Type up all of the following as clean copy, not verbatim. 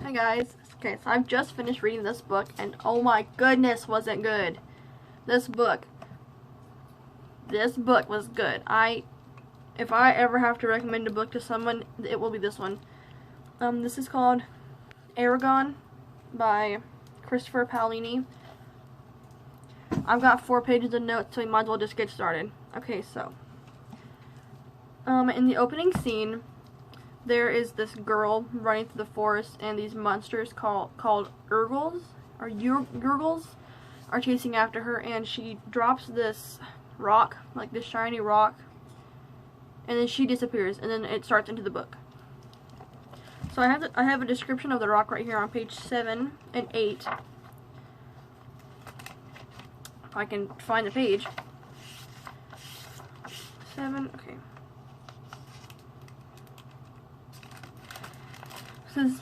Hi guys. Okay, so I've just finished reading this book and oh my goodness was it good. This book was good. If I ever have to recommend a book to someone, it will be this one. This is called Eragon by Christopher Paolini. I've got 4 pages of notes, so we might as well just get started. Okay, so in the opening scene, there is this girl running through the forest, and these monsters called Urgles or Urgles are chasing after her, and she drops this rock, like this shiny rock, and then she disappears, and then it starts into the book. So I have a description of the rock right here on page 7 and 8. If I can find the page. 7, okay. It says,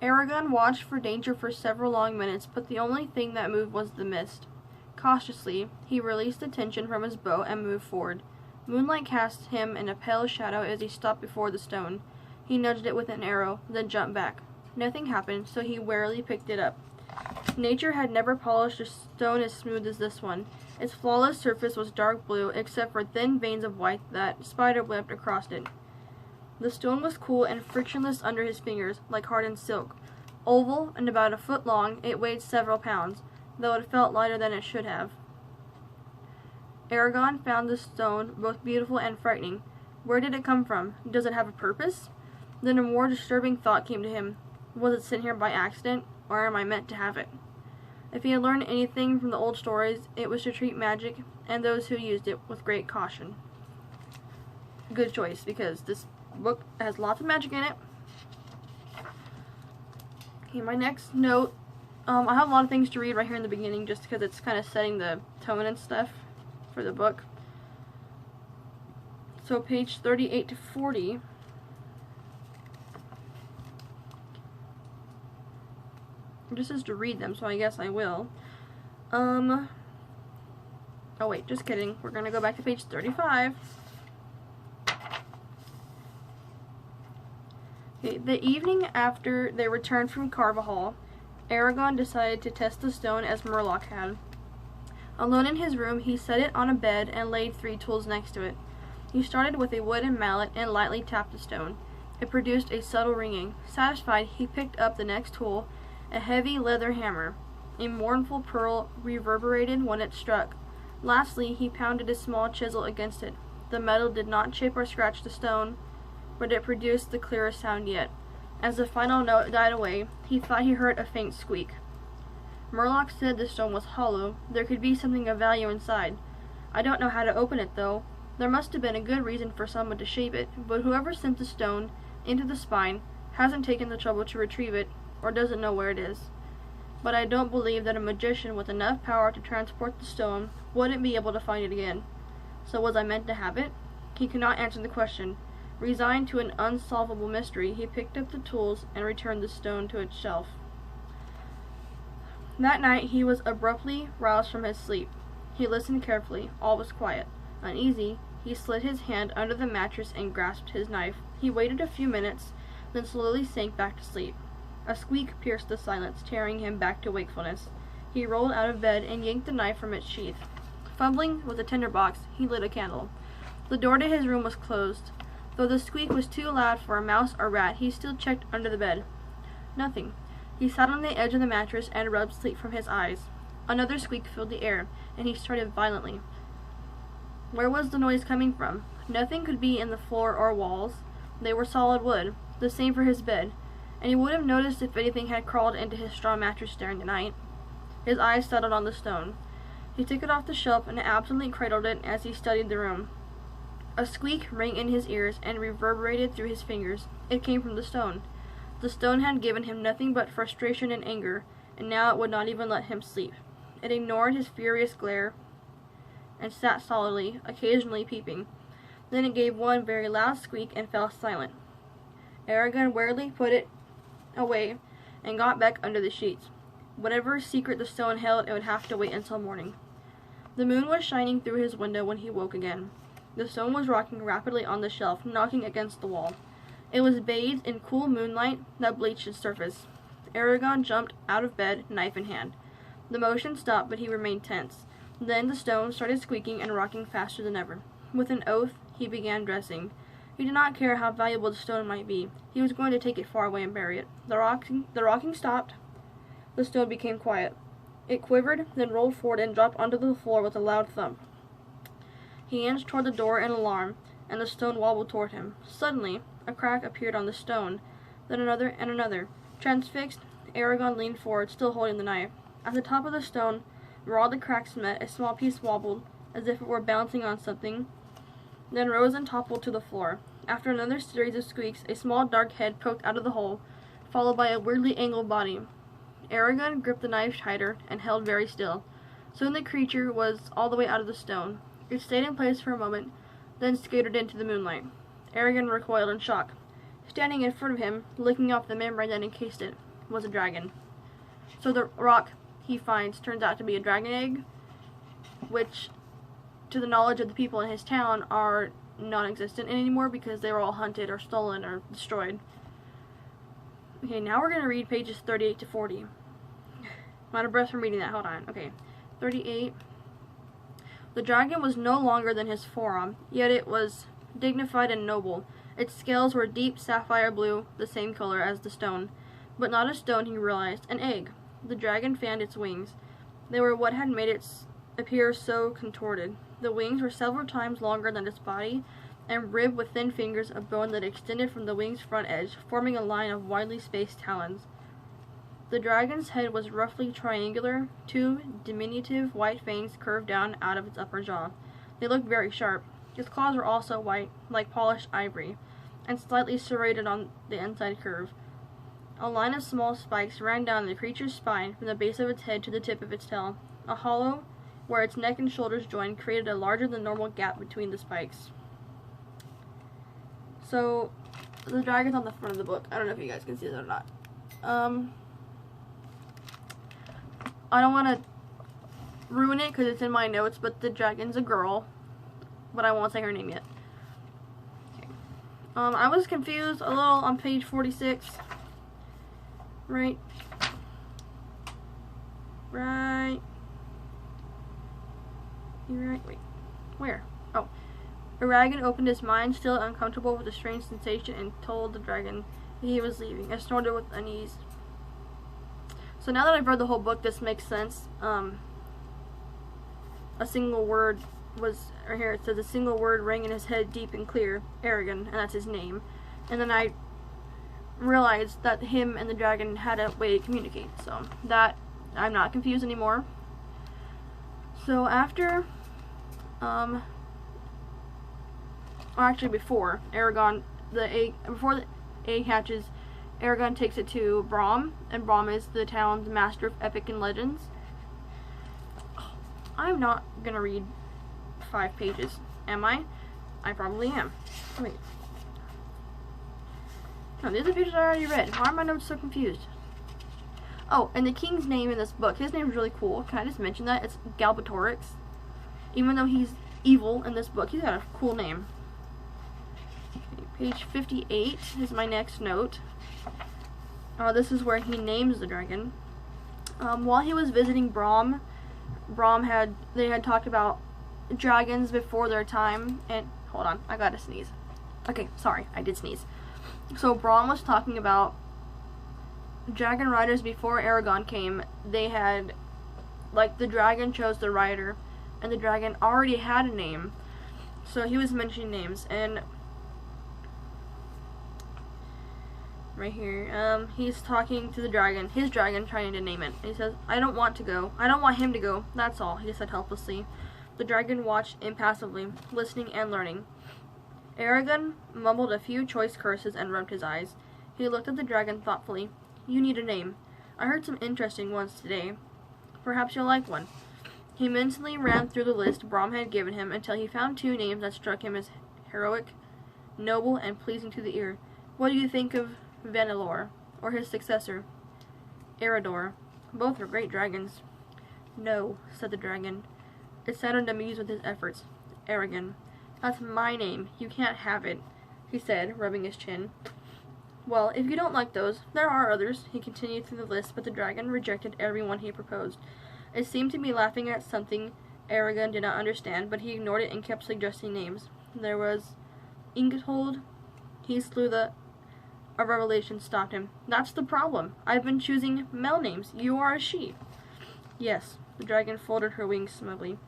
Eragon watched for danger for several long minutes, but the only thing that moved was the mist. Cautiously, he released the tension from his bow and moved forward. Moonlight cast him in a pale shadow as he stopped before the stone. He nudged it with an arrow, then jumped back. Nothing happened, so he warily picked it up. Nature had never polished a stone as smooth as this one. Its flawless surface was dark blue, except for thin veins of white that spiderwebbed across it. The stone was cool and frictionless under his fingers, like hardened silk. Oval and about a foot long, it weighed several pounds, though it felt lighter than it should have. Eragon found the stone both beautiful and frightening. Where did it come from? Does it have a purpose? Then a more disturbing thought came to him. Was it sent here by accident, or am I meant to have it? If he had learned anything from the old stories, it was to treat magic and those who used it with great caution. Good choice, because this book has lots of magic in it. Okay, my next note, I have a lot of things to read right here in the beginning just because it's kind of setting the tone and stuff for the book. So page 38 to 40. This is to read them, so I guess I will. Oh wait, just kidding. We're gonna go back to page 35. Okay, the evening after they returned from Carvajal, Eragon decided to test the stone as Murloc had. Alone in his room, he set it on a bed and laid 3 tools next to it. He started with a wooden mallet and lightly tapped the stone. It produced a subtle ringing. Satisfied, he picked up the next tool, a heavy leather hammer. A mournful pearl reverberated when it struck. Lastly, he pounded a small chisel against it. The metal did not chip or scratch the stone, but it produced the clearest sound yet. As the final note died away, he thought he heard a faint squeak. Murloc said the stone was hollow. There could be something of value inside. I don't know how to open it, though. There must have been a good reason for someone to shape it, but whoever sent the stone into the spine hasn't taken the trouble to retrieve it, or doesn't know where it is. But I don't believe that a magician with enough power to transport the stone wouldn't be able to find it again. So was I meant to have it? He could not answer the question. Resigned to an unsolvable mystery, he picked up the tools and returned the stone to its shelf. That night he was abruptly roused from his sleep. He listened carefully. All was quiet. Uneasy, he slid his hand under the mattress and grasped his knife. He waited a few minutes, then slowly sank back to sleep. A squeak pierced the silence, tearing him back to wakefulness. He rolled out of bed and yanked the knife from its sheath. Fumbling with a tinderbox, he lit a candle. The door to his room was closed. Though the squeak was too loud for a mouse or rat, he still checked under the bed. Nothing. He sat on the edge of the mattress and rubbed sleep from his eyes. Another squeak filled the air, and he started violently. Where was the noise coming from? Nothing could be in the floor or walls. They were solid wood, the same for his bed, and he would have noticed if anything had crawled into his straw mattress during the night. His eyes settled on the stone. He took it off the shelf and absently cradled it as he studied the room. A squeak rang in his ears and reverberated through his fingers. It came from the stone. The stone had given him nothing but frustration and anger, and now it would not even let him sleep. It ignored his furious glare and sat solidly, occasionally peeping. Then it gave one very loud squeak and fell silent. Eragon warily put it away and got back under the sheets. Whatever secret the stone held, it would have to wait until morning. The moon was shining through his window when he woke again. The stone was rocking rapidly on the shelf, knocking against the wall. It was bathed in cool moonlight that bleached its surface. Eragon jumped out of bed, knife in hand. The motion stopped, but he remained tense. Then the stone started squeaking and rocking faster than ever. With an oath, he began dressing. He did not care how valuable the stone might be. He was going to take it far away and bury it. The rocking stopped. The stone became quiet. It quivered, then rolled forward and dropped onto the floor with a loud thump. He inched toward the door in alarm, and the stone wobbled toward him. Suddenly, a crack appeared on the stone, then another and another. Transfixed, Eragon leaned forward, still holding the knife. At the top of the stone, where all the cracks met, a small piece wobbled, as if it were bouncing on something, then rose and toppled to the floor. After another series of squeaks, a small dark head poked out of the hole, followed by a weirdly angled body. Eragon gripped the knife tighter and held very still. Soon the creature was all the way out of the stone. It stayed in place for a moment, then skated into the moonlight. Eragon recoiled in shock. Standing in front of him, licking off the membrane that encased it, was a dragon. So the rock he finds turns out to be a dragon egg, which, to the knowledge of the people in his town, are non-existent anymore because they were all hunted or stolen or destroyed. Okay, now we're going to read pages 38 to 40. I'm out of breath from reading that. Hold on. Okay, 38. The dragon was no longer than his forearm, yet it was dignified and noble. Its scales were deep sapphire blue, the same color as the stone. But not a stone, he realized. An egg. The dragon fanned its wings. They were what had made it appear so contorted. The wings were several times longer than its body, and ribbed with thin fingers of bone that extended from the wing's front edge, forming a line of widely spaced talons. The dragon's head was roughly triangular. Two diminutive white fangs curved down out of its upper jaw. They looked very sharp. Its claws were also white, like polished ivory, and slightly serrated on the inside curve. A line of small spikes ran down the creature's spine from the base of its head to the tip of its tail. A hollow, where its neck and shoulders joined, created a larger than normal gap between the spikes. So, the dragon's on the front of the book. I don't know if you guys can see that or not. I don't want to ruin it because it's in my notes, but the dragon's a girl. But I won't say her name yet. Okay. I was confused a little on page 46. Right. Wait. Where? Oh. Eragon opened his mind, still uncomfortable with the strange sensation, and told the dragon that he was leaving. It snorted with unease. So now that I've read the whole book, this makes sense. A single word was, or here it says, a single word rang in his head deep and clear, Eragon, and that's his name. And then I realized that him and the dragon had a way to communicate, so that I'm not confused anymore. So after, or actually before Eragon, before the egg hatches, Eragon takes it to Braum, and Braum is the town's master of epic and legends. I'm not gonna read 5 pages, am I? I probably am. Wait. No, these are pages I already read. Why are my notes so confused? Oh, and the king's name in this book, his name is really cool. Can I just mention that? It's Galbatorix. Even though he's evil in this book, he's got a cool name. Okay, page 58 is my next note. This is where he names the dragon. While he was visiting Braum, they had talked about dragons before their time, and hold on, I gotta sneeze. Okay, sorry, I did sneeze. So Braum was talking about dragon riders before Eragon came. They had, like, the dragon chose the rider, and the dragon already had a name. So he was mentioning names, and right here, he's talking to the dragon, his dragon, trying to name it. And he says, I don't want to go. I don't want him to go. That's all, he said helplessly. The dragon watched impassively, listening and learning. Eragon mumbled a few choice curses and rubbed his eyes. He looked at the dragon thoughtfully. You need a name. I heard some interesting ones today. Perhaps you'll like one. He mentally ran through the list Braum had given him until he found 2 names that struck him as heroic, noble, and pleasing to the ear. What do you think of Vanillor, or his successor, Erador? Both are great dragons. No, said the dragon. It sounded amused with his efforts. Eragon. That's my name. You can't have it, he said, rubbing his chin. Well, if you don't like those, there are others. He continued through the list, but the dragon rejected everyone he proposed. It seemed to be laughing at something Eragon did not understand, but he ignored it and kept suggesting names. There was Ingetold. He slew the... A revelation stopped him. That's the problem. I've been choosing male names. You are a she. Yes. The dragon folded her wings smugly.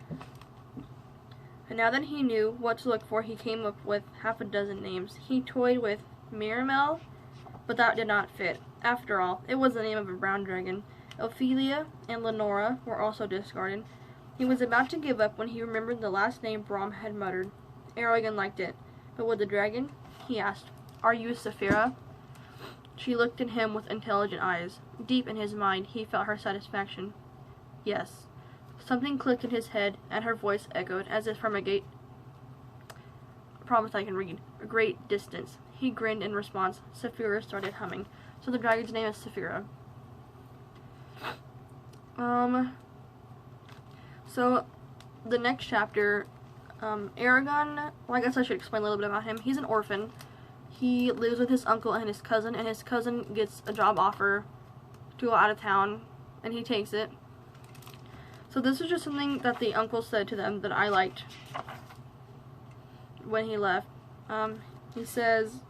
And now that he knew what to look for, he came up with half a dozen names. He toyed with Miramel, but that did not fit. After all, it was the name of a brown dragon. Ophelia and Lenora were also discarded. He was about to give up when he remembered the last name Brom had muttered. Eragon liked it. But with the dragon, he asked, "Are you Saphira?" She looked at him with intelligent eyes. Deep in his mind, he felt her satisfaction. Yes. Something clicked in his head, and her voice echoed, as if from a great... I promise I can read. A great distance. He grinned in response. Saphira started humming. So the dragon's name is Saphira. So, the next chapter, Eragon, well, I guess I should explain a little bit about him. He's an orphan. He lives with his uncle and his cousin gets a job offer to go out of town, and he takes it. So this is just something that the uncle said to them that I liked when he left. He says,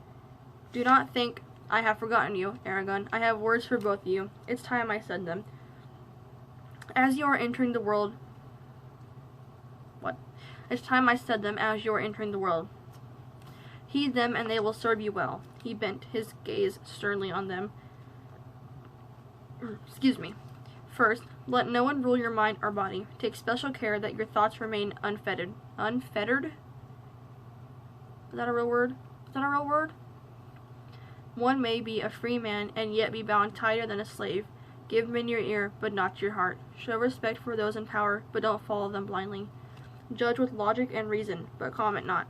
"Do not think I have forgotten you, Eragon. I have words for both of you. It's time I said them. As you are entering the world..." What? It's time I said them as you are entering the world. Heed them and they will serve you well. He bent his gaze sternly on them. Excuse me. First, let no one rule your mind or body. Take special care that your thoughts remain unfettered. Unfettered? Is that a real word? Is that a real word? One may be a free man and yet be bound tighter than a slave. Give men your ear, but not your heart. Show respect for those in power, but don't follow them blindly. Judge with logic and reason, but comment not.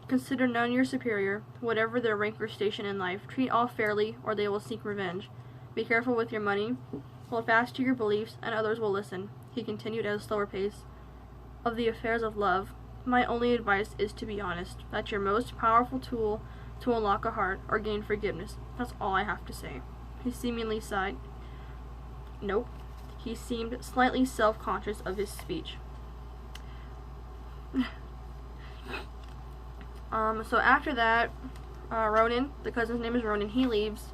Consider none your superior, whatever their rank or station in life. Treat all fairly, or they will seek revenge. Be careful with your money. Hold fast to your beliefs, and others will listen. He continued at a slower pace. Of the affairs of love, my only advice is to be honest. That's your most powerful tool to unlock a heart or gain forgiveness. That's all I have to say. He seemingly sighed. Nope. He seemed slightly self-conscious of his speech. So after that, Ronan, the cousin's name is Ronan, he leaves,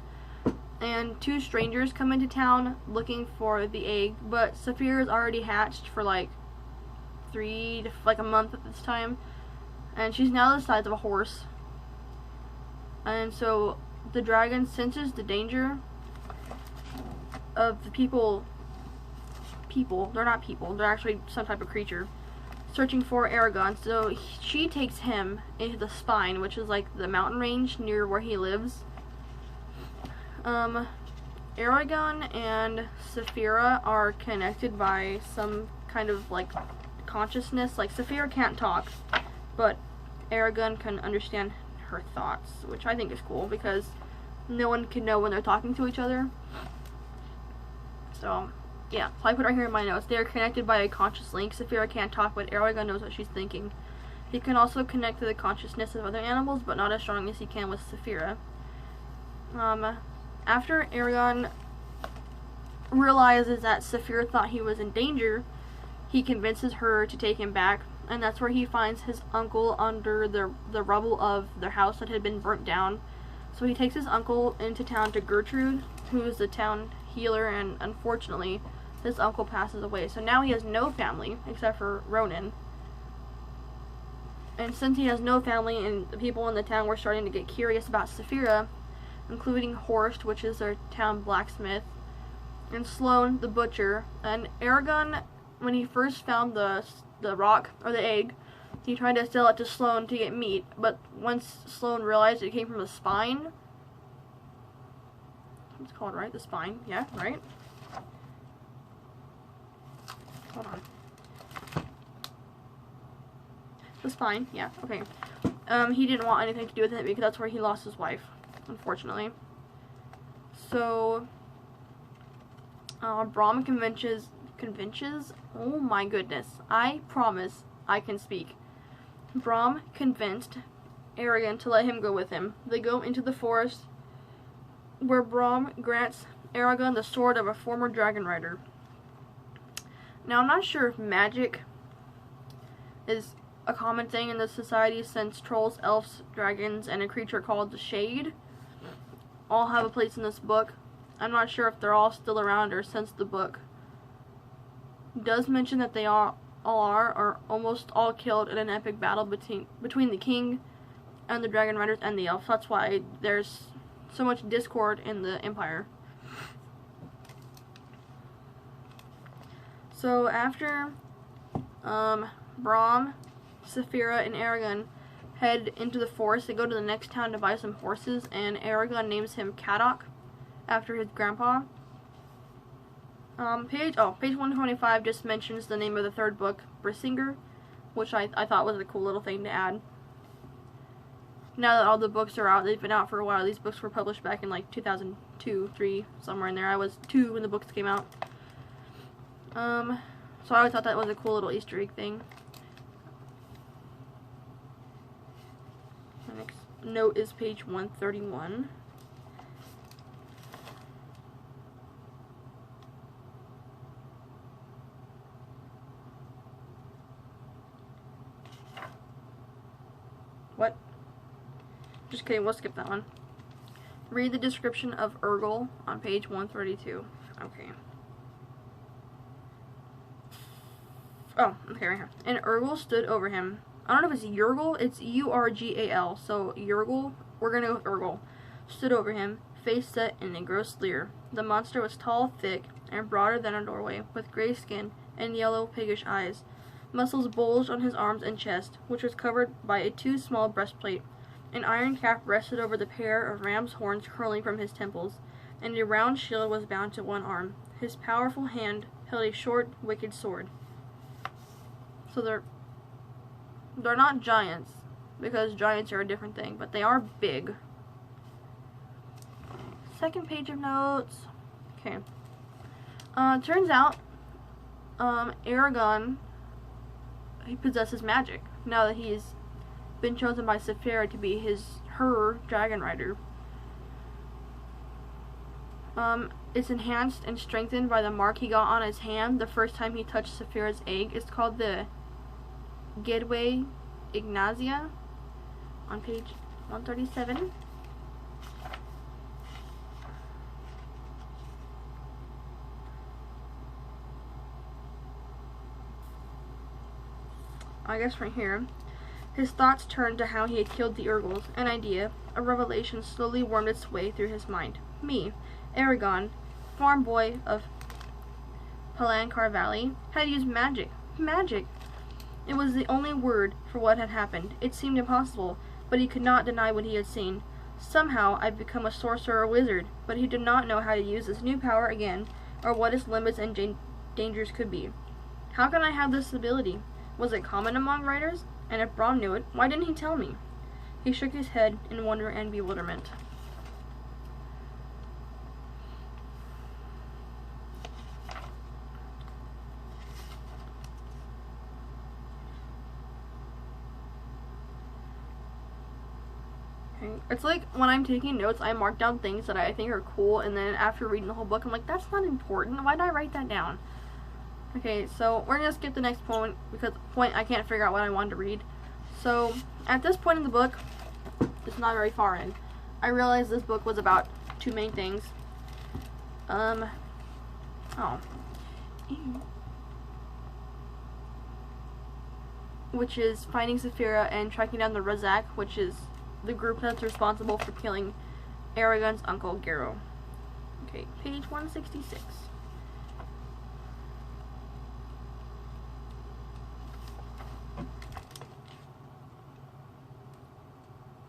and two strangers come into town looking for the egg, but Saphira is already hatched for like a month at this time, and she's now the size of a horse. And so the dragon senses the danger of the people, they're not people, they're actually some type of creature, searching for Eragon. So she takes him into the Spine, which is like the mountain range near where he lives. Eragon and Saphira are connected by some kind of like consciousness. Like Saphira can't talk, but Eragon can understand her thoughts, which I think is cool because no one can know when they're talking to each other. So yeah, so I put right here in my notes. They are connected by a conscious link. Saphira can't talk, but Eragon knows what she's thinking. He can also connect to the consciousness of other animals, but not as strong as he can with Saphira. After Eragon realizes that Saphira thought he was in danger, he convinces her to take him back, and that's where he finds his uncle under the rubble of their house that had been burnt down. So he takes his uncle into town to Gertrude, who is the town healer, and unfortunately, his uncle passes away. So now he has no family, except for Ronan. And since he has no family, and the people in the town were starting to get curious about Saphira, including Horst, which is their town blacksmith, and Sloane, the butcher, and Eragon, when he first found the rock, or the egg, he tried to sell it to Sloane to get meat, but once Sloane realized it came from the spine, it's called, right? The spine, yeah, right? Hold on. The spine, yeah, okay. He didn't want anything to do with it because that's where he lost his wife, unfortunately. So, Brom convinces, oh my goodness, I promise I can speak. Brom convinced Eragon to let him go with him. They go into the forest where Brom grants Eragon the sword of a former dragon rider. Now, I'm not sure if magic is a common thing in this society, since trolls, elves, dragons, and a creature called the Shade all have a place in this book. I'm not sure if they're all still around or since the book does mention that they all are or almost all killed in an epic battle between the king and the dragon riders and the elves. That's why there's so much discord in the Empire. So after Brom, Saphira, and Eragon head into the forest, they go to the next town to buy some horses, and Eragon names him Caddock after his grandpa. Page 125 just mentions the name of the third book, Brissinger, which I thought was a cool little thing to add. Now that all the books are out, they've been out for a while. These books were published back in like 2002, 3, somewhere in there. I was 2 when the books came out. So I always thought that was a cool little Easter egg thing. The next note is page 131. What? Just kidding, we'll skip that one. Read the description of Urgel on page 132. Okay. Oh, okay, right here. And Urgel stood over him. I don't know if it's Urgel, it's U-R-G-A-L. So Urgel, we're gonna go with Urgel. Stood over him, face set in a gross leer. The monster was tall, thick, and broader than a doorway, with gray skin and yellow, piggish eyes. Muscles bulged on his arms and chest, which was covered by a too small breastplate. An iron cap rested over the pair of ram's horns curling from his temples, and a round shield was bound to one arm. His powerful hand held a short, wicked sword. So they're not giants, because giants are a different thing, but they are big. Second page of notes. Okay. Turns out, Eragon, he possesses magic now that he's been chosen by Saphira to be her dragon rider. It's enhanced and strengthened by the mark he got on his hand the first time he touched Saphira's egg. It's called the Gedway Ignazia on page 137. I guess right here. His thoughts turned to how he had killed the Urgels. An idea, a revelation slowly wormed its way through his mind. Me, Eragon, farm boy of Palancar Valley, had used magic. Magic! It was the only word for what had happened. It seemed impossible, but he could not deny what he had seen. Somehow I'd become a sorcerer or wizard, but he did not know how to use this new power again, or what its limits and dangers could be. How can I have this ability? Was it common among writers? And if Brom knew it, why didn't he tell me? He shook his head in wonder and bewilderment. Okay. It's like when I'm taking notes, I mark down things that I think are cool, and then after reading the whole book, I'm like, that's not important. Why did I write that down? Okay, so we're going to skip the next point, because I can't figure out what I wanted to read. So, at this point in the book, it's not very far in, I realized this book was about 2 main things. Which is finding Saphira and tracking down the Razak, which is the group that's responsible for killing Eragon's uncle, Gero. Okay, page 166.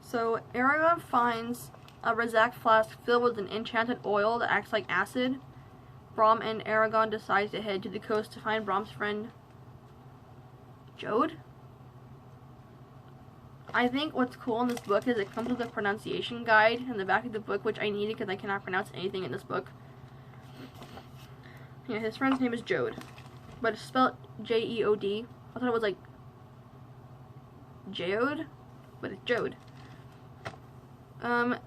So, Eragon finds a Razak flask filled with an enchanted oil that acts like acid. Brom and Eragon decide to head to the coast to find Brom's friend, Jode? I think what's cool in this book is it comes with a pronunciation guide in the back of the book, which I needed because I cannot pronounce anything in this book. Yeah, his friend's name is Jode, but it's spelled J-E-O-D. I thought it was like Geode, but it's Jode.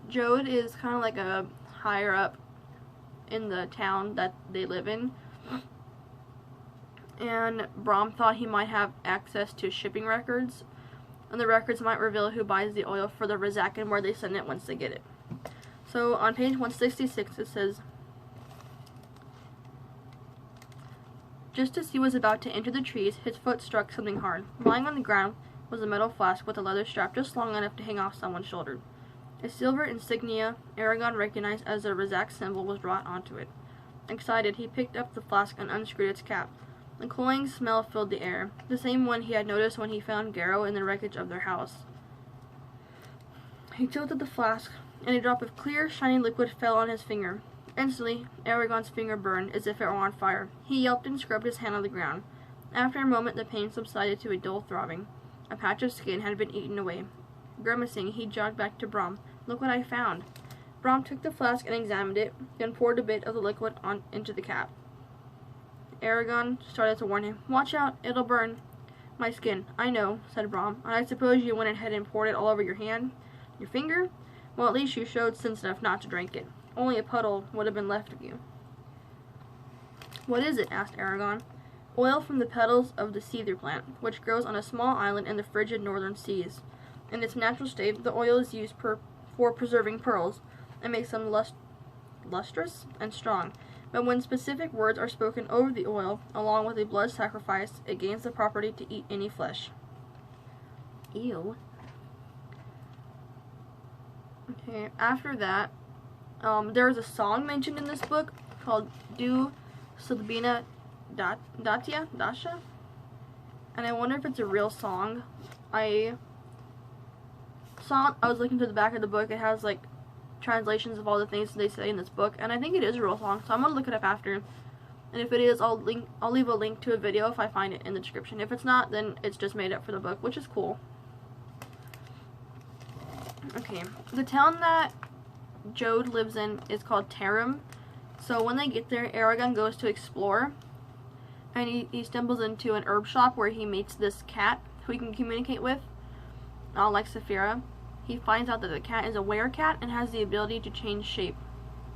Jode is kind of like a higher up in the town that they live in. And Brom thought he might have access to shipping records, and the records might reveal who buys the oil for the Rizak and where they send it once they get it. So on page 166 it says, just as he was about to enter the trees, his foot struck something hard. Lying on the ground was a metal flask with a leather strap just long enough to hang off someone's shoulder. A silver insignia Eragon recognized as the Rizak symbol was wrought onto it. Excited, he picked up the flask and unscrewed its cap. A cloying smell filled the air, the same one he had noticed when he found Garrow in the wreckage of their house. He tilted the flask, and a drop of clear, shiny liquid fell on his finger. Instantly, Eragon's finger burned as if it were on fire. He yelped and scrubbed his hand on the ground. After a moment, the pain subsided to a dull throbbing. A patch of skin had been eaten away. Grimacing, he jogged back to Brom. "Look what I found." Brom took the flask and examined it, then poured a bit of the liquid into the cap. Eragon started to warn him. "Watch out, it'll burn." "My skin, I know," said Brom. "And I suppose you went ahead and poured it all over your hand? Your finger? Well, at least you showed sense enough not to drink it. Only a puddle would have been left of you." "What is it?" asked Eragon. "Oil from the petals of the cedar plant, which grows on a small island in the frigid northern seas. In its natural state, the oil is used for preserving pearls and makes them lustrous and strong. But when specific words are spoken over the oil, along with a blood sacrifice, it gains the property to eat any flesh." Ew. Okay, after that, there is a song mentioned in this book called Du Silbina Dasha? And I wonder if it's a real song. I was looking through the back of the book. It has like translations of all the things they say in this book, and I think it is a real song, so I'm gonna look it up after. And if it is, I'll leave a link to a video if I find it in the description. If it's not, then it's just made up for the book, which is cool. Okay, the town that Jode lives in is called Tarim. So when they get there, Eragon goes to explore, and he stumbles into an herb shop where he meets this cat who he can communicate with, like Saphira. He finds out that the cat is a werecat and has the ability to change shape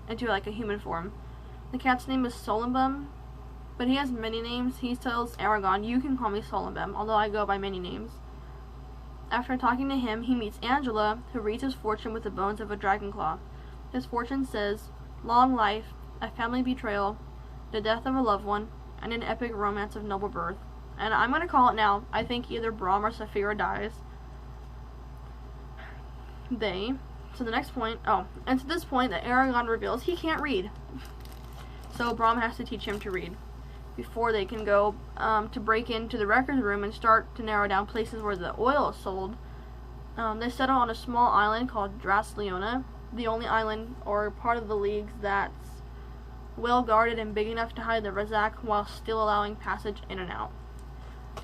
into like a human form. The cat's name is Solembum, but he has many names. He tells Eragon, "You can call me Solembum, although I go by many names." After talking to him, he meets Angela, who reads his fortune with the bones of a dragon claw. His fortune says, "Long life, a family betrayal, the death of a loved one, and an epic romance of noble birth." And I'm going to call it now. I think either Brom or Saphira dies. To the next point, and to this point that Eragon reveals he can't read. So Brom has to teach him to read before they can go to break into the records room and start to narrow down places where the oil is sold. They settle on a small island called Drasleona, the only island or part of the leagues that's well guarded and big enough to hide the Rizak while still allowing passage in and out.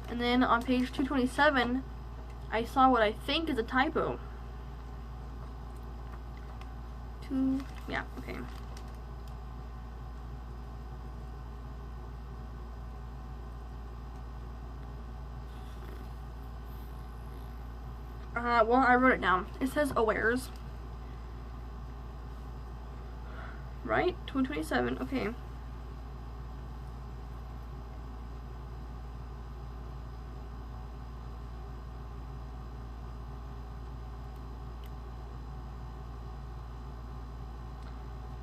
And then on page 227, I saw what I think is a typo. Yeah, okay. Well, I wrote it down. It says awares. Right? 227, okay.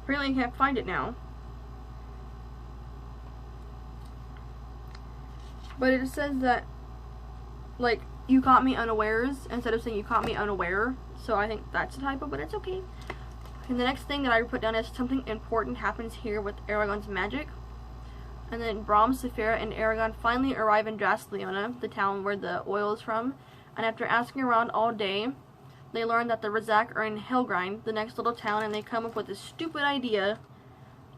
Apparently I can't find it now. But it says that, like, "You caught me unawares," instead of saying "you caught me unaware." So I think that's a typo, but it's okay. And the next thing that I put down is something important happens here with Eragon's magic. And then Brom, Saphira, and Eragon finally arrive in Drasleona, the town where the oil is from. And after asking around all day, they learn that the Rizak are in Helgrind, the next little town, and they come up with this stupid idea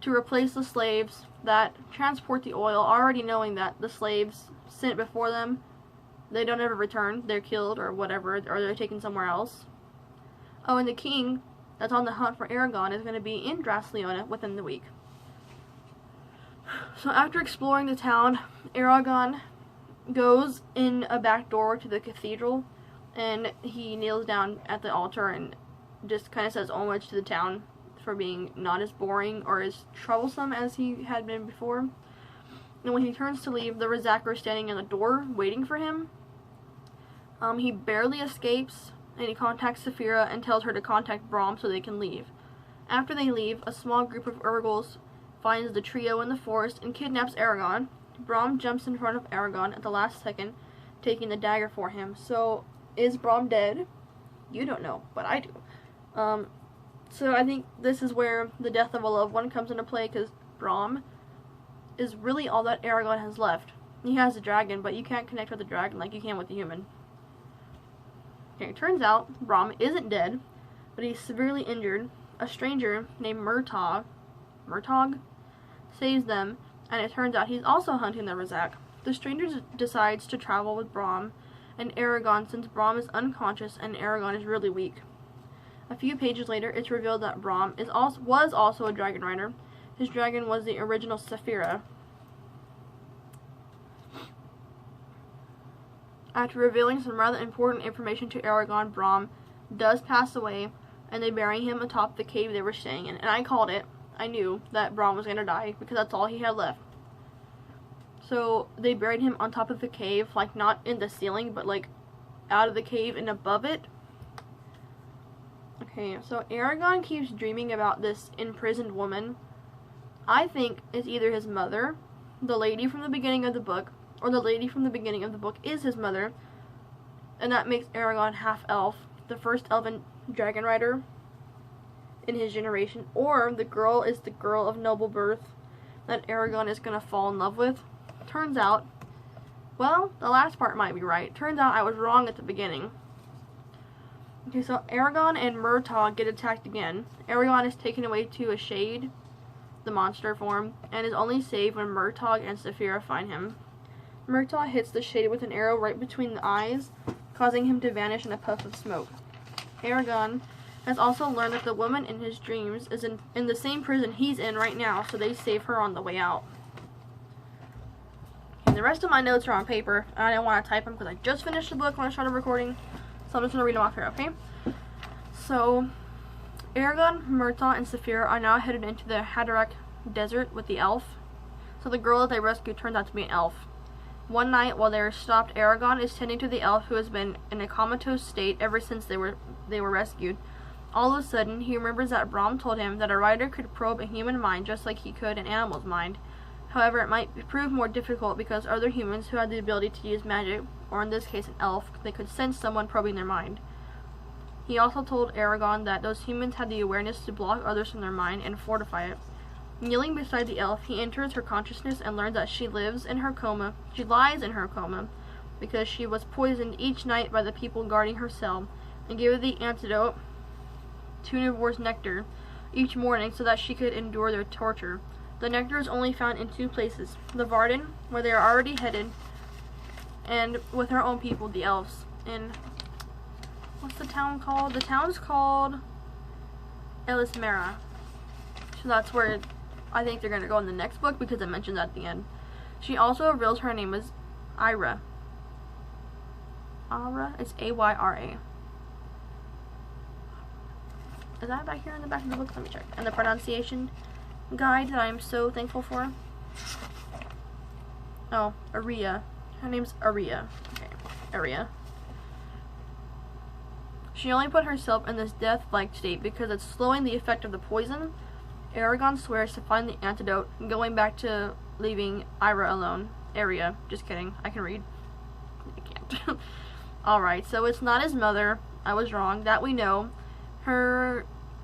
to replace the slaves that transport the oil, already knowing that the slaves sent before them, they don't ever return. They're killed or whatever, or they're taken somewhere else. Oh, and the king that's on the hunt for Eragon is going to be in Drasleona within the week. So after exploring the town, Eragon goes in a back door to the cathedral, and he kneels down at the altar and just kind of says homage to the town for being not as boring or as troublesome as he had been before. And when he turns to leave, the Razak are standing in the door, waiting for him. He barely escapes, and he contacts Saphira and tells her to contact Braum so they can leave. After they leave, a small group of Urgals finds the trio in the forest and kidnaps Eragon. Braum jumps in front of Eragon at the last second, taking the dagger for him. So, is Braum dead? You don't know, but I do. So I think this is where the death of a loved one comes into play, because Braum is really all that Eragon has left. He has a dragon, but you can't connect with a dragon like you can with a human. Okay, it turns out Braum isn't dead, but he's severely injured. A stranger named Murtog saves them, and it turns out he's also hunting the Razak. The stranger decides to travel with Braum and Eragon since Braum is unconscious and Eragon is really weak. A few pages later, it's revealed that Braum was also a dragon rider. His dragon was the original Saphira. After revealing some rather important information to Eragon, Braum does pass away, and they bury him atop the cave they were staying in. And I called it. I knew that Braum was going to die, because that's all he had left. So, they buried him on top of the cave, like, not in the ceiling, but, like, out of the cave and above it. Okay, so Eragon keeps dreaming about this imprisoned woman. I think it's either his mother, the lady from the beginning of the book, or the lady from the beginning of the book is his mother, and that makes Eragon half-elf, the first elven dragon rider in his generation, or the girl is the girl of noble birth that Eragon is going to fall in love with. Turns out, well, the last part might be right. Turns out I was wrong at the beginning. Okay, so Eragon and Murtog get attacked again. Eragon is taken away to a shade, the monster form, and is only saved when Murtog and Saphira find him. Murtog hits the shade with an arrow right between the eyes, causing him to vanish in a puff of smoke. Eragon has also learned that the woman in his dreams is in the same prison he's in right now, so they save her on the way out. And the rest of my notes are on paper, and I didn't want to type them because I just finished the book when I started recording, so I'm just going to read them off here, okay? So, Eragon, Murtog, and Saphira are now headed into the Haderach desert with the elf. So the girl that they rescued turns out to be an elf. One night, while they are stopped, Eragon is tending to the elf who has been in a comatose state ever since they were rescued. All of a sudden, he remembers that Braum told him that a rider could probe a human mind just like he could an animal's mind. However, it might prove more difficult because other humans who had the ability to use magic, or in this case an elf, they could sense someone probing their mind. He also told Eragon that those humans had the awareness to block others from their mind and fortify it. Kneeling beside the elf, he enters her consciousness and learns that she lies in her coma, because she was poisoned each night by the people guarding her cell, and gave her the antidote, Tunivor's nectar, each morning so that she could endure their torture. The nectar is only found in two places, the Varden, where they are already headed, and with her own people, the elves. And what's the town called? The town's called Elismera. So that's where I think they're going to go in the next book, because it mentions that at the end. She also reveals her name is Ayra. Ayra? It's A-Y-R-A. Is that back here in the back of the book? Let me check. And the pronunciation guide that I am so thankful for. Oh, Aria. Her name's Aria. Okay, Aria. She only put herself in this death-like state because it's slowing the effect of the poison. Eragon swears to find the antidote, going back to leaving Ayra alone. Aria. Just kidding. I can read. I can't. Alright, so it's not his mother. I was wrong. That we know.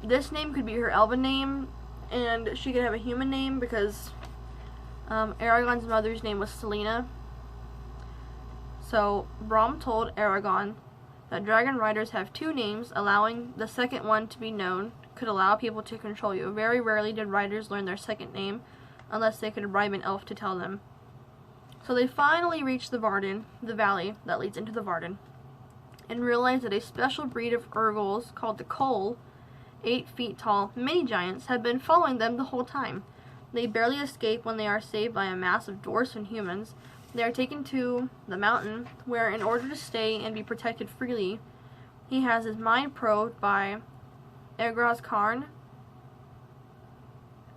This name could be her elven name, and she could have a human name because Eragon's mother's name was Selena. So Braum told Eragon that dragon riders have two names, allowing the second one to be known could allow people to control you. Very rarely did riders learn their second name unless they could bribe an elf to tell them. So they finally reach the Varden, the valley that leads into the Varden, and realize that a special breed of Urgals called the Cole, 8 feet tall mini-giants, have been following them the whole time. They barely escape when they are saved by a mass of dwarfs and humans. They are taken to the mountain, where in order to stay and be protected freely, he has his mind probed by Egraz Karn,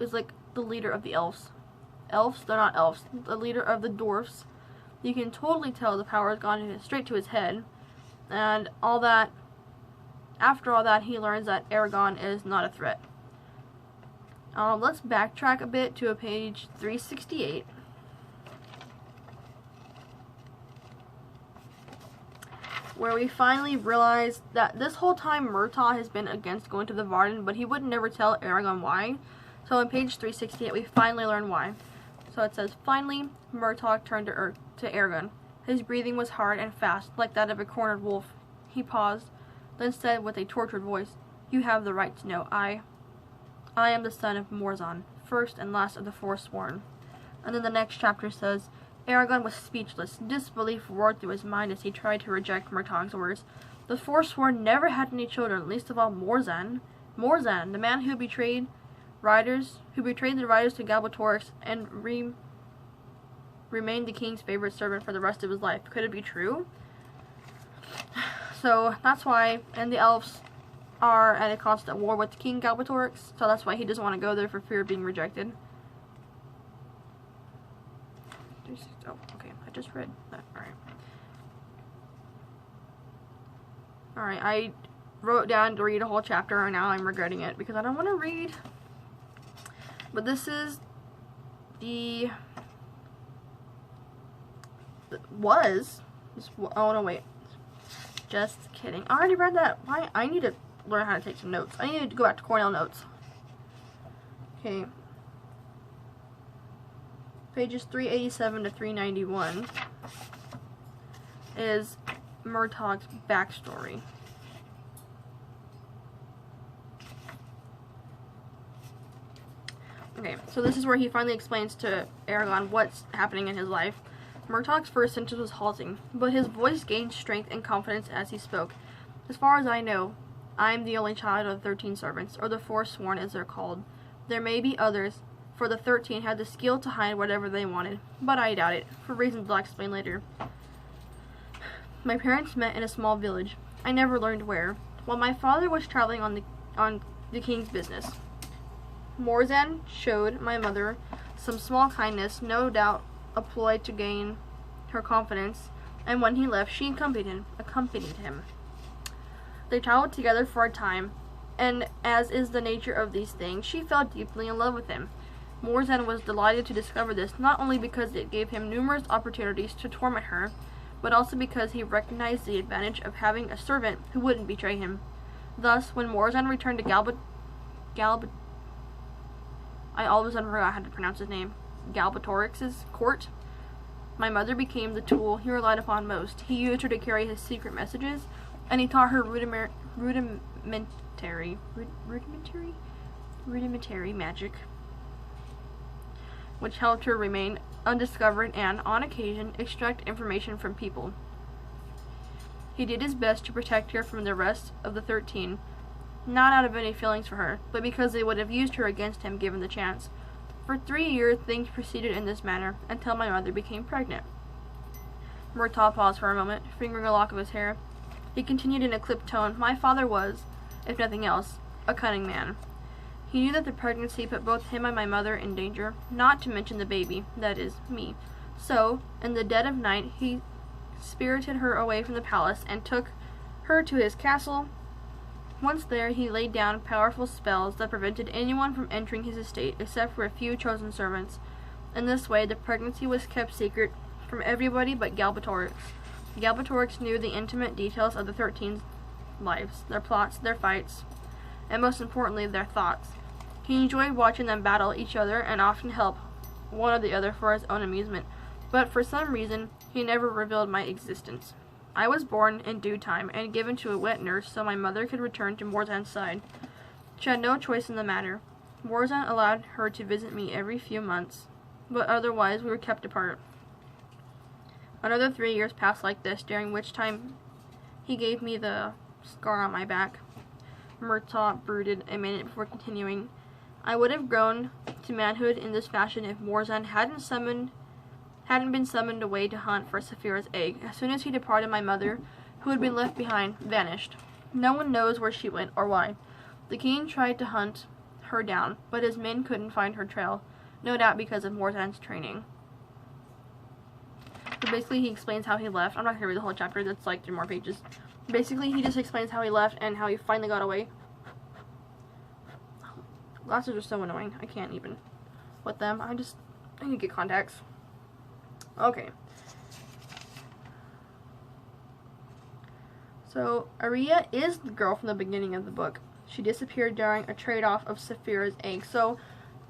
is like the leader of the elves. Elves? They're not elves. The leader of the dwarfs. You can totally tell the power has gone straight to his head. And all that, after all that, he learns that Eragon is not a threat. Let's backtrack a bit to page 368. Where we finally realize that this whole time Murtaugh has been against going to the Varden, but he would never tell Eragon why. So on page 368, we finally learn why. So it says, finally, Murtaugh turned to Eragon. His breathing was hard and fast, like that of a cornered wolf. He paused, then said with a tortured voice, "You have the right to know. I am the son of Morzan, first and last of the Forsworn." And then the next chapter says, Eragon was speechless. Disbelief roared through his mind as he tried to reject Murtaugh's words. The Forsworn never had any children, least of all Morzan. Morzan, the man who betrayed the riders to Galbatorix and remained the king's favorite servant for the rest of his life. Could it be true? So that's why, and the elves are at a constant war with King Galbatorix, so that's why he doesn't want to go there for fear of being rejected. Oh, okay, I just read that. Alright, I wrote down to read a whole chapter, and now I'm regretting it because I don't want to read. But this is oh no, wait. Just kidding. I already read that. Why? I need to learn how to take some notes. I need to go back to Cornell notes. Okay. Pages 387 to 391 is Murtaugh's backstory. Okay, so this is where he finally explains to Eragon what's happening in his life. Murtaugh's first sentence was halting, but his voice gained strength and confidence as he spoke. As far as I know, I am the only child of 13 servants, or the Forsworn as they're called. There may be others, for the 13 had the skill to hide whatever they wanted, but I doubt it, for reasons I'll explain later. My parents met in a small village. I never learned where, while my father was traveling on the king's business. Morzan showed my mother some small kindness, no doubt a ploy to gain her confidence, and when he left, she accompanied him. They traveled together for a time, and as is the nature of these things, she fell deeply in love with him. Morzan was delighted to discover this, not only because it gave him numerous opportunities to torment her, but also because he recognized the advantage of having a servant who wouldn't betray him. Thus, when Morzan returned to I all of a sudden forgot how to pronounce his name, Galbatorix's court, my mother became the tool he relied upon most. He used her to carry his secret messages, and he taught her rudimentary magic, which helped her remain undiscovered and, on occasion, extract information from people. He did his best to protect her from the rest of the 13, not out of any feelings for her, but because they would have used her against him given the chance. For 3 years, things proceeded in this manner, until my mother became pregnant. Murtaugh paused for a moment, fingering a lock of his hair. He continued in a clipped tone, my father was, if nothing else, a cunning man. He knew that the pregnancy put both him and my mother in danger, not to mention the baby, that is, me. So, in the dead of night, he spirited her away from the palace and took her to his castle. Once there, he laid down powerful spells that prevented anyone from entering his estate except for a few chosen servants. In this way, the pregnancy was kept secret from everybody but Galbatorix. Galbatorix knew the intimate details of the 13's lives, their plots, their fights, and most importantly, their thoughts. He enjoyed watching them battle each other and often help one or the other for his own amusement, but for some reason, he never revealed my existence. I was born in due time and given to a wet nurse so my mother could return to Morzan's side. She had no choice in the matter. Morzan allowed her to visit me every few months, but otherwise we were kept apart. Another 3 years passed like this, during which time he gave me the scar on my back. Murtaugh brooded a minute before continuing. I would have grown to manhood in this fashion if Morzan hadn't been summoned away to hunt for Saphira's egg. As soon as he departed, my mother, who had been left behind, vanished. No one knows where she went or why. The king tried to hunt her down, but his men couldn't find her trail, no doubt because of Morzan's training. So basically he explains how he left. I'm not going to read the whole chapter, that's like 3 more pages. Basically he just explains how he left and how he finally got away. Glasses are so annoying, I can't even with them. I need to get contacts. Okay. So, Aria is the girl from the beginning of the book. She disappeared during a trade-off of Saphira's egg. So,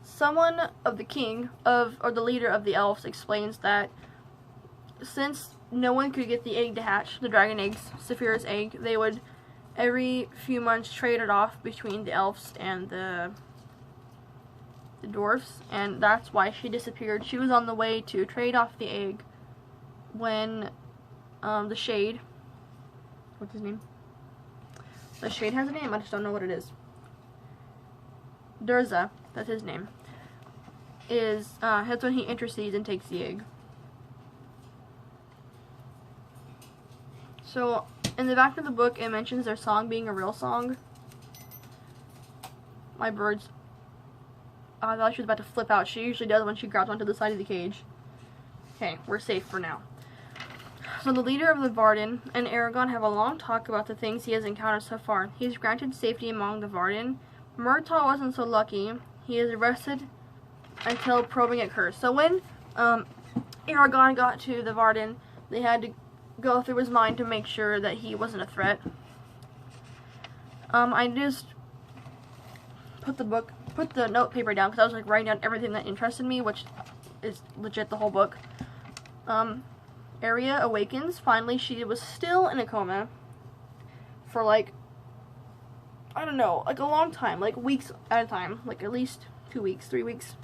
someone of the king, or the leader of the elves, explains that since no one could get the egg to hatch, the dragon eggs, Saphira's egg, they would every few months trade it off between the elves and the dwarfs, and that's why she disappeared. She was on the way to trade off the egg when the Shade, what's his name? The Shade has a name, I just don't know what it is. Durza, that's his name, that's when he intercedes and takes the egg. So, in the back of the book, it mentions their song being a real song. My bird's, I thought she was about to flip out. She usually does when she grabs onto the side of the cage. Okay, we're safe for now. So the leader of the Varden and Eragon have a long talk about the things he has encountered so far. He's granted safety among the Varden. Murtaugh wasn't so lucky. He is arrested until probing occurs. So when Eragon got to the Varden, they had to go through his mind to make sure that he wasn't a threat. I just put the note paper down because I was like writing down everything that interested me, which is legit the whole book. Aria awakens. Finally, she was still in a coma for like, I don't know, like a long time, like weeks at a time, like at least 2 weeks, 3 weeks.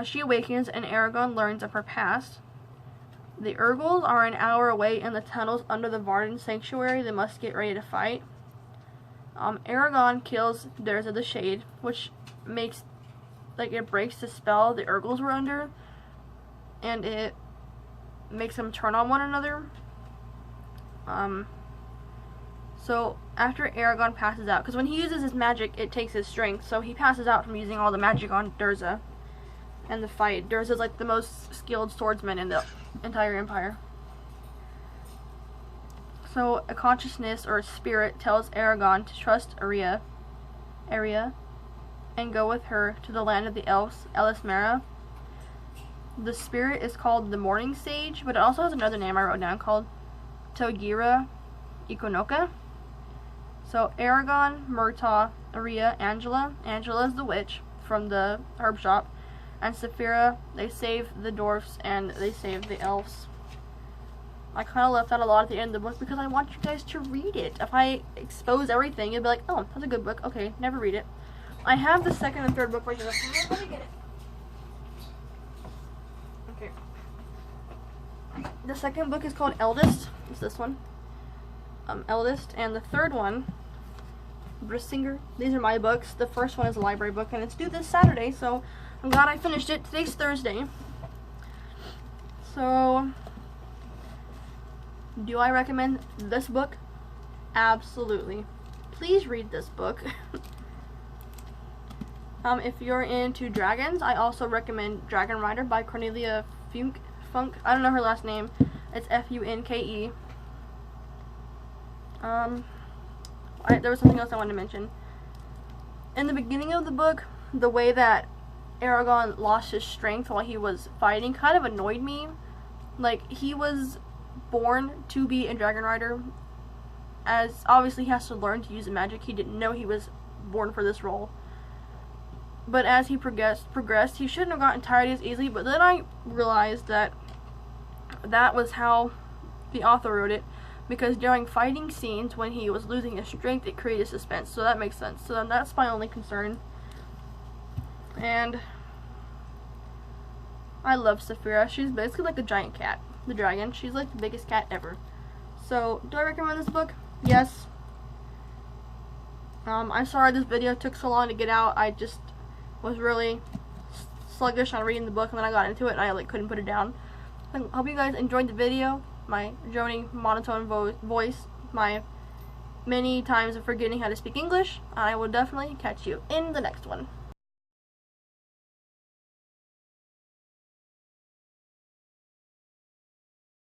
She awakens and Eragon learns of her past. The Urgles are an hour away in the tunnels under the Varden Sanctuary. They must get ready to fight. Eragon kills Durza the Shade, which makes, like, it breaks the spell the Urgles were under, and it makes them turn on one another. So after Eragon passes out, because when he uses his magic, it takes his strength, so he passes out from using all the magic on Durza and the fight. Durza's like the most skilled swordsman in the entire empire. So a consciousness or a spirit tells Eragon to trust Aria, and go with her to the land of the elves, Elismera. The spirit is called the Morning Sage, but it also has another name I wrote down called Togira Ikonoka. So Eragon, Murtaugh, Aria, Angela is the witch from the herb shop, and Saphira, they save the dwarfs and they save the elves. I kind of left out a lot at the end of the book because I want you guys to read it. If I expose everything, you'll be like, oh, that's a good book. Okay, never read it. I have the second and third book right here. Let me get it. Okay. The second book is called Eldest. It's this one. Eldest. And the third one, Brissinger. These are my books. The first one is a library book, and it's due this Saturday, so I'm glad I finished it. Today's Thursday. So, do I recommend this book? Absolutely. Please read this book. If you're into dragons, I also recommend Dragon Rider by Cornelia Funke. I don't know her last name. It's Funke. There was something else I wanted to mention. In the beginning of the book, the way that Eragon lost his strength while he was fighting kind of annoyed me. Like, he was born to be a Dragon Rider, as obviously he has to learn to use the magic. He didn't know he was born for this role. But as he progressed, he shouldn't have gotten tired as easily, but then I realized that that was how the author wrote it, because during fighting scenes, when he was losing his strength, it created suspense, so that makes sense. So then that's my only concern. And I love Saphira. She's basically like a giant cat. The dragon. She's like the biggest cat ever. So, do I recommend this book? Yes. I'm sorry this video took so long to get out. I just was really sluggish on reading the book, and then I got into it and I like couldn't put it down. I hope you guys enjoyed the video. My droning monotone voice, my many times of forgetting how to speak English. I will definitely catch you in the next one.